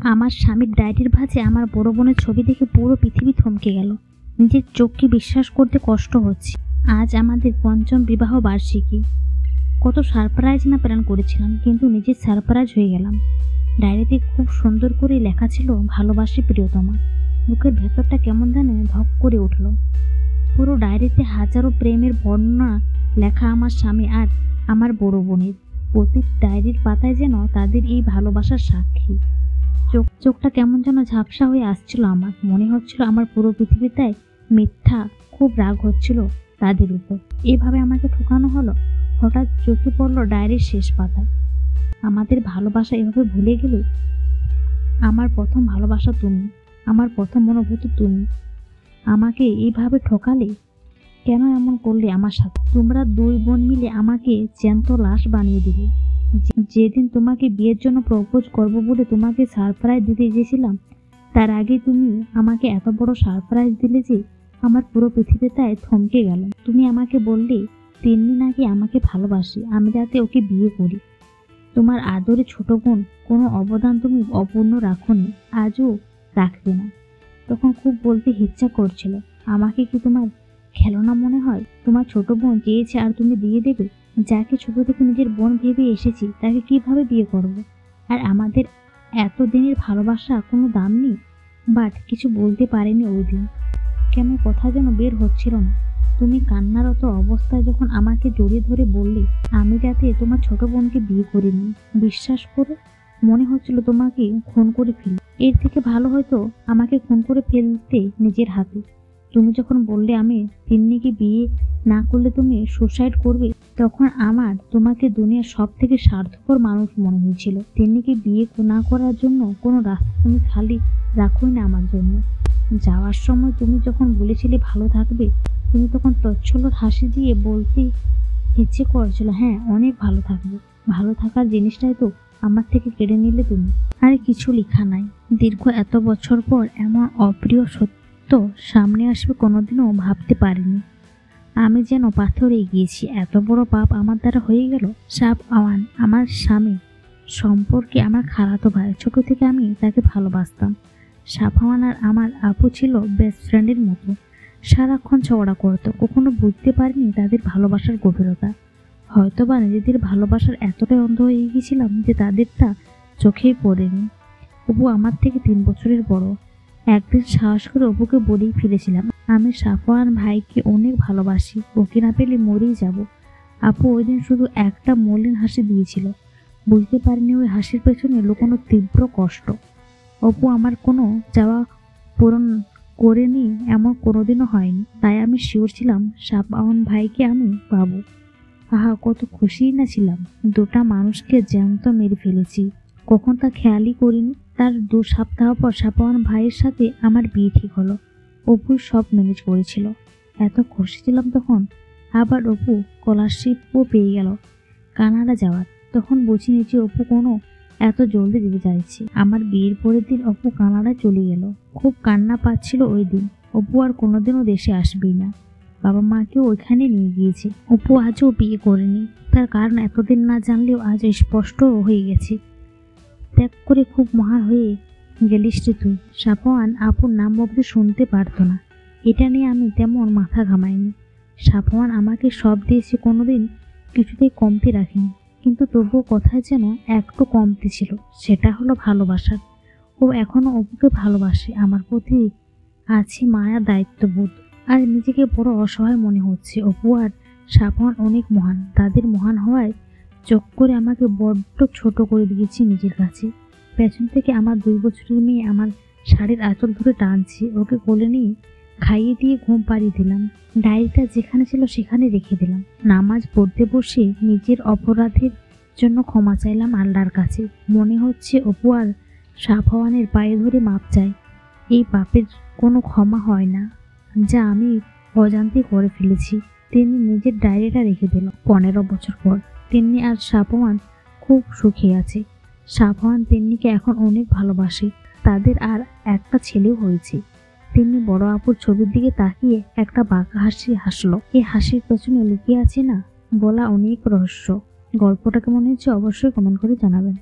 আমার স্বামীর ডায়েরির ভাঁজে আমার বড় বোনের ছবি দেখে পুরো পৃথিবী থমকে গেল। নিজের চোখকে বিশ্বাস করতে কষ্ট হচ্ছে। আজ আমাদের পঞ্চম বিবাহ বার্ষিকী। কত সারপ্রাইজ না প্ল্যান করেছিলাম, কিন্তু নিজের সারপ্রাইজ হয়ে গেলাম। ডায়েরিতে খুব সুন্দর করে লেখা ছিল, ভালোবাসি প্রিয়তমা। বুকের ভেতরটা কেমন জানে ধক করে উঠল। পুরো ডায়েরিতে হাজারো প্রেমের বর্ণনা লেখা আমার স্বামী আর আমার বড় বোনের। প্রতি ডায়েরির পাতায় যেন তাদের এই ভালোবাসার সাক্ষী। চোখটা কেমন যেন ঝাপসা হয়ে আসছিল। আমার মনে হচ্ছিল আমার পুরো পৃথিবীটাই মিথ্যা। খুব রাগ হচ্ছিল তাদের উপর। এভাবে আমাকে ঠকানো হলো। হঠাৎ চোখে পড়লো ডায়েরির শেষ পাতায়, আমাদের ভালোবাসা এভাবে ভুলে গেলে। আমার প্রথম ভালোবাসা তুমি, আমার প্রথম অনুভূতি তুমি। আমাকে এইভাবে ঠকালে কেন? এমন করলে আমার সাথে? তোমরা দুই বোন মিলে আমাকে জ্যান্ত লাশ বানিয়ে দিলে। যেদিন তোমাকে বিয়ের জন্য প্রপোজ করব বলে তোমাকে সারপ্রাইজ দিতে গিয়েছিলাম, তার আগে তুমি আমাকে এত বড় সারপ্রাইজ দিলে যে আমার পুরো পৃথিবীটাই থমকে গেল। তুমি আমাকে বললে তিন্নি নাকি আমাকে ভালোবাসে, আমি যাতে ওকে বিয়ে করি। তোমার আদরে ছোট বোন, কোনো অবদান তুমি অপূর্ণ রাখোনি, আজও রাখবে না। তখন খুব বলতে ইচ্ছা করছিল, আমাকে কি তোমার খেলনা মনে হয়? তোমার ছোট বোন চেয়েছে আর তুমি দিয়ে দেবে? যাকে ছোট থেকে নিজের বোন ভেবে এসেছি তাকে কিভাবে বিয়ে করব? আর আমাদের এতদিনের ভালোবাসা কোনো দাম নেই? বাট কিছু বলতে পারিনি ওই দিন। কেন কথা যেন বের হচ্ছিল না। তুমি কান্নারত অবস্থায় যখন আমাকে জড়িয়ে ধরে বললে আমি যাতে তোমার ছোট বোনকে বিয়ে করিনি, বিশ্বাস করে মনে হচ্ছিল তোমাকে খুন করে ফেলি। এর থেকে ভালো হয়তো আমাকে খুন করে ফেলতে নিজের হাতে। তুমি যখন বললে আমি তিন্নিকে বিয়ে না করলে তুমি সুসাইড করবে, তখন আমার তোমাকে দুনিয়ার সব থেকে স্বার্থপর মানুষ মনে হয়েছিল। তিন্নিকে বিয়ে না করার জন্য কোনো রাস্তা তুমি খালি রাখোই না আমার জন্য। যাওয়ার সময় তুমি যখন বলেছিলে ভালো থাকবে, তুমি তখন তচ্ছলর হাসি দিয়ে বলতে ইচ্ছে করছিল, হ্যাঁ অনেক ভালো থাকবে। ভালো থাকার জিনিসটাই তো আমার থেকে কেড়ে নিলে তুমি। আরে কিছু লেখা নাই। দীর্ঘ এত বছর পর এমন অপ্রিয় সত্য সামনে আসবে কোনোদিনও ভাবতে পারিনি। আমি যেন পাথরে গিয়েছি। এত বড় পাপ আমার দ্বারা হয়ে গেল। সাফওয়ান আমার স্বামী সম্পর্কে আমার খালাতো ভাই। ছোট থেকে আমি তাকে ভালোবাসতাম। সাফওয়ান আর আমার আপু ছিল বেস্ট ফ্রেন্ডের মতো। সারাক্ষণ ঝগড়া করতো। কখনো বুঝতে পারিনি তাদের ভালোবাসার গভীরতা। হয়তোবা নিজেদের ভালোবাসার এতটাই অন্ধ হয়ে গিয়েছিলাম যে তাদেরটা চোখেই পড়েনি। অপু আমার থেকে 3 বছরের বড়। একদিন সাহস করে অপুকে বলেই ফিরেছিলাম, আমি সাফওয়ান ভাইকে অনেক ভালোবাসি, ওকে না পেলে মরেই যাব। আপু ওই দিন শুধু একটা মলিন হাসি দিয়েছিল। বুঝতে পারিনি ওই হাসির পেছনে লুকোনো তীব্র কষ্ট। অপু আমার কোনো চাওয়া পূরণ করেনি, এমন কোনোদিনও হয়নি। তাই আমি শিওর ছিলাম সাফওয়ান ভাইকে আমি পাবো। আহা, কত খুশি না ছিলাম। দুটা মানুষকে জ্যান্ত মেরে ফেলেছি, কখন তা খেয়ালই করিনি। তার 2 সপ্তাহ পর সাফওয়ান ভাইয়ের সাথে আমার বিয়ে ঠিক হলো। অপু সব ম্যানেজ করেছিল। এত খুশি ছিলাম তখন। আবার অপু স্কলারশিপও পেয়ে গেল কানাডা যাওয়ার। তখন বুঝিনি যে অপু কোনো এত জলদি যেতে চাইছে। আমার বিয়ের পরের দিন অপু কানাডা চলে গেল। খুব কান্না পাচ্ছিল ওই দিন। অপু আর কোনোদিনও দেশে আসবেই না। বাবা মাকেও ওইখানে নিয়ে গিয়েছে। অপু আজও বিয়ে করেনি। তার কারণ এতদিন না জানলেও আজ স্পষ্ট হয়ে গেছে। ত্যাগ করে খুব মহান হয়ে গেলিস রে তুই। সাফওয়ান আপুর নাম অবধি শুনতে পারতো না। এটা নিয়ে আমি তেমন মাথা ঘামাইনি। সাফওয়ান আমাকে সব দিয়েছে, কোনোদিন কিছুতেই কমতি রাখিনি। কিন্তু তবুও কথায় যেন একটু কমতি ছিল, সেটা হলো ভালোবাসার। ও এখনো অপুকে ভালোবাসে। আমার প্রতি আছে মায়া, দায়িত্ববোধ। আর নিজেকে বড় অসহায় মনে হচ্ছে। অপু আর সাফওয়ান অনেক মহান। তাদের মহান হওয়ায় চোখ করে আমাকে বড্ড ছোট করে দিয়েছি নিজের কাছে। পেছন থেকে আমার 2 বছরের মেয়ে আমার শাড়ির আঁচল ধরে টানছে। ওকে কোলে নিয়ে খাইয়ে দিয়ে ঘুম পাড়িয়ে দিলাম। ডায়েরিটা যেখানে ছিল সেখানে রেখে দিলাম। নামাজ পড়তে বসে নিজের অপরাধের জন্য ক্ষমা চাইলাম আল্লাহর কাছে। মনে হচ্ছে অপু আর সাফওয়ানের পায়ে ধরে মাপ চাই। এই পাপের কোনো ক্ষমা হয় না, যা আমি অজান্তে করে ফেলেছি। তিনি নিজের ডায়েরিটা রেখে দিল। 15 বছর পর তিন্নি আর সাফওয়ান খুব সুখী আছে। সাফওয়ান তিন্নিকে এখন অনেক ভালোবাসে। তাদের আর একটা ছেলেও হয়েছে। তিন্নি বড় আপুর ছবির দিকে তাকিয়ে একটা বাঁকা হাসি হাসলো। এই হাসির পেছনে লুকিয়ে আছে না বলা অনেক রহস্য। গল্পটা কেমন হয়েছে অবশ্যই কমেন্ট করে জানাবেন।